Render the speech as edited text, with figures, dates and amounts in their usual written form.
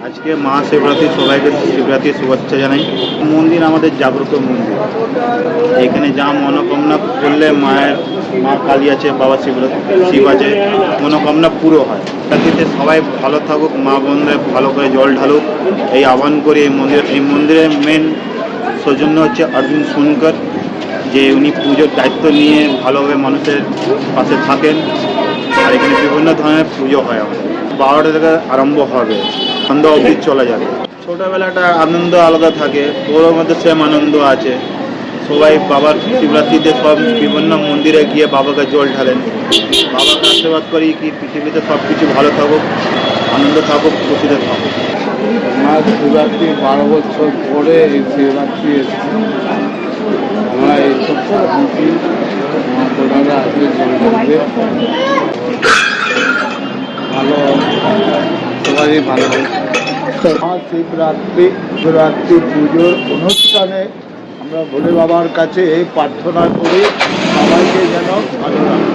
আজকে মহাশিবরাত্রি, সবাইকে শিবরাত্রির শুভেচ্ছা জানাই। মন্দির আমাদের জাগ্রত মন্দির, এখানে যা মনোকামনা করলে মা কালী আছে, বাবা শিব আছে, মনোকামনা পুরো হয়। রাত্রিতে সবাই ভালো থাকুক, মা বোনদের ভালো করে জল ঢালুক, এই আহ্বান করি। এই মন্দিরের মেন সৌজন্য হচ্ছে অরবিন্দ সোনকর, যে উনি পুজোর দায়িত্ব নিয়ে ভালোভাবে মানুষের পাশে থাকেন। আর এখানে বিভিন্ন ধরনের পুজো হয়। আমাদের 12টা থেকে আরম্ভ হবে, সন্ধ্যা অবধি চলে যাবে। ছোটোবেলাটা আনন্দ আলাদা থাকে, ওর মধ্যে সেম আনন্দ আছে। সবাই বাবার শিবরাত্রিতে সব বিভিন্ন মন্দিরে গিয়ে বাবাকে জল ঢালেন, বাবাকে আশীর্বাদ করি কি পৃথিবীতে সব কিছু ভালো থাকুক, আনন্দ থাকুক, খুশিতে থাকুক। মা শিবরাত্রি 12 বছর পরে এই শিবরাত্রি এসেছে। আমরা এইসব শান্তি মহাপ্রধানরা আসলে জন্মদিনে ভালো, সবারই ভালো হয়েছে। মহাশিবরাত্রি শিবরাত্রি পুজোর অনুষ্ঠানে আমরা ভোলে বাবার কাছে প্রার্থনা করি সবাইকে যেন ভালো রাখে।